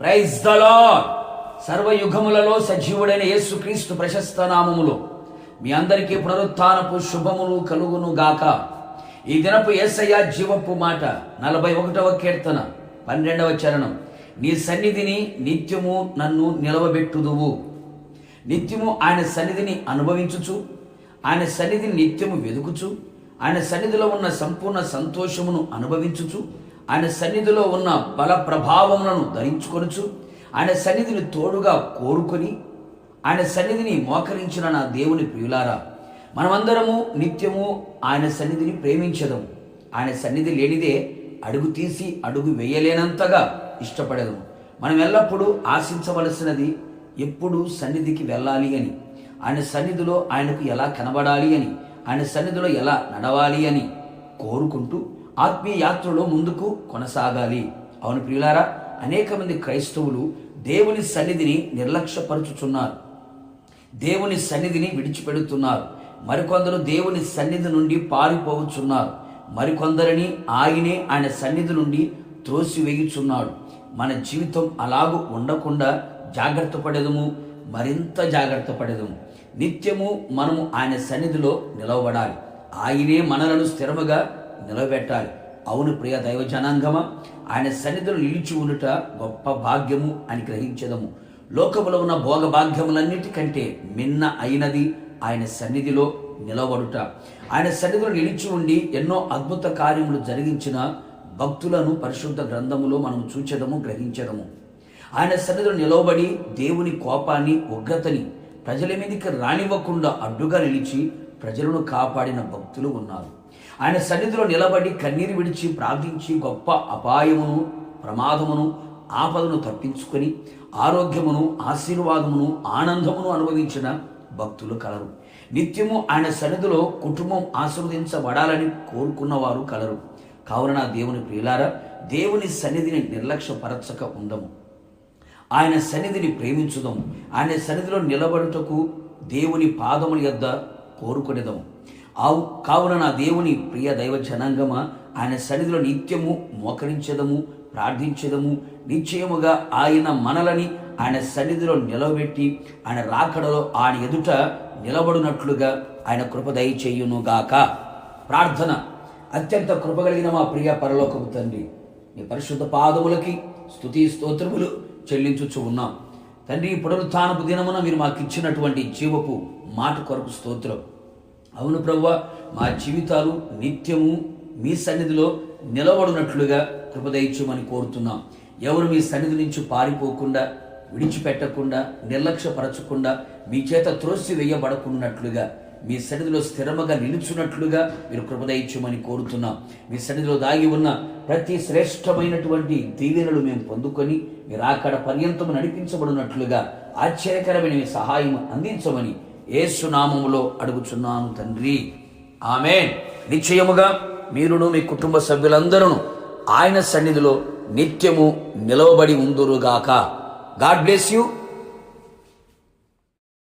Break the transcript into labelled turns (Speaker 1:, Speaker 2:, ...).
Speaker 1: Praise the lord. సర్వయుగములలో సజీవుడైన యేసుక్రీస్తు ప్రశస్త నామములో మీ అందరికీ పునరుత్థానపు శుభములు కలుగును గాక. ఈ దినపు యేసయ్య జీవపు మాట 41వ కీర్తన 12వ చరణం. నీ సన్నిధిని నిత్యము నన్ను నిలవబెట్టుదువు. నిత్యము ఆయన సన్నిధిని అనుభవించుచు, ఆయన సన్నిధిని నిత్యము వెదుకుచు, ఆయన సన్నిధిలో ఉన్న సంపూర్ణ సంతోషమును అనుభవించుచు, ఆయన సన్నిధిలో ఉన్న బల ప్రభావములను ధరించుకొనుచు, ఆయన సన్నిధిని తోడుగా కోరుకొని, ఆయన సన్నిధిని మోకరించిన నా దేవుని ప్రియులారా, మనమందరము నిత్యము ఆయన సన్నిధిని ప్రేమించదము. ఆయన సన్నిధి లేనిదే అడుగు తీసి అడుగు వేయలేనంతగా ఇష్టపడదము. మనం ఎల్లప్పుడూ ఆశించవలసినది ఎప్పుడు సన్నిధికి వెళ్ళాలి అని, ఆయన సన్నిధిలో ఆయనకు ఎలా కనబడాలి అని, ఆయన సన్నిధిలో ఎలా నడవాలి అని కోరుకుంటూ ఆత్మీయ యాత్రలో ముందుకు కొనసాగాలి. అవును ప్రియులారా, అనేక మంది క్రైస్తవులు దేవుని సన్నిధిని నిర్లక్ష్యపరుచుచున్నారు, దేవుని సన్నిధిని విడిచిపెడుతున్నారు. మరికొందరు దేవుని సన్నిధి నుండి పారిపోవచ్చున్నారు, మరికొందరిని ఆయన సన్నిధి నుండి త్రోసివేయుచున్నాడు. మన జీవితం అలాగూ ఉండకుండా జాగ్రత్త పడేదము, మరింత జాగ్రత్త పడేదము. నిత్యము మనము ఆయన సన్నిధిలో నిలవబడాలి. ఆయనే మనలను స్థిరముగా నిలబెట్టాలి. అవును ప్రియ దైవ జనాంగమా, ఆయన సన్నిధిలో నిలిచి ఉండుట గొప్ప భాగ్యము అని గ్రహించదము. లోకములో ఉన్న భోగ భాగ్యములన్నిటికంటే మిన్న అయినది ఆయన సన్నిధిలో నిలబడుట. ఆయన సన్నిధిలో నిలిచి ఉండి ఎన్నో అద్భుత కార్యములు జరిగించిన భక్తులను పరిశుద్ధ గ్రంథములో మనం చూచెదము, గ్రహించదము. ఆయన సన్నిధిలో నిలవబడి దేవుని కోపాన్ని, ఉగ్రతని ప్రజల మీదకి రానివ్వకుండా అడ్డుగా నిలిచి ప్రజలను కాపాడిన భక్తులు ఉన్నారు. ఆయన సన్నిధిలో నిలబడి కన్నీరు విడిచి ప్రార్థించి గొప్ప అపాయమును, ప్రమాదమును, ఆపదను తప్పించుకొని ఆరోగ్యమును, ఆశీర్వాదమును, ఆనందమును అనుభవించిన భక్తులు కలరు. నిత్యము ఆయన సన్నిధిలో కుటుంబం ఆశీర్వదించబడాలని కోరుకున్నవారు కలరు. కావున నా దేవుని ప్రియులారా, దేవుని సన్నిధిని నిర్లక్ష్యపరచక ఉందము. ఆయన సన్నిధిని ప్రేమించుదాము. ఆయన సన్నిధిలో నిలబడుటకు దేవుని పాదముల యొద్ద కోరుకునేదము. కావున నా దేవుని ప్రియ దైవ జనాంగమా, ఆయన సన్నిధిలో నిత్యము మోకరించదము, ప్రార్థించదము. నిశ్చయముగా ఆయన మనలని ఆయన సన్నిధిలో నిలబెట్టి ఆయన రాకడలో ఆయన ఎదుట నిలబడినట్లుగా ఆయన కృప దయచేయునుగాక. ప్రార్థన. అత్యంత కృపగలిగిన మా ప్రియ పరలోకపు తండ్రి, మీ పరిశుద్ధ పాదములకి స్తుతి స్తోత్రములు చెల్లించుచు ఉన్నాం తండ్రి. పునరుత్థానపు దినమున మీరు మాకు ఇచ్చినటువంటి జీవపు మాట కొరకు స్తోత్రం. అవును ప్రభువా, మా జీవితాలు నిత్యము మీ సన్నిధిలో నిలబడినట్లుగా కృప దయచేయమని కోరుతున్నాం. ఎవరు మీ సన్నిధి నుంచి పారిపోకుండా, విడిచిపెట్టకుండా, నిర్లక్ష్యపరచకుండా, మీ చేత త్రోసి వేయబడకున్నట్లుగా, మీ సన్నిధిలో స్థిరముగా నిలుచున్నట్లుగా మీరు కృప దయచేయమని కోరుతున్నాం. మీ సన్నిధిలో దాగి ఉన్న ప్రతి శ్రేష్టమైనటువంటి దీవెనలు మేము పొందుకొని మీరు అక్కడ పర్యంతము నడిపించబడినట్లుగా ఆశ్చర్యకరమైన మీ సహాయం అందించమని యేసు నామములో అడుగుచున్నాను తండ్రి, ఆమేన్. నిశ్చయముగా మీరును మీ కుటుంబ సభ్యులందరూ ఆయన సన్నిధిలో నిత్యము నిలవబడి ఉందురుగాక. God bless you.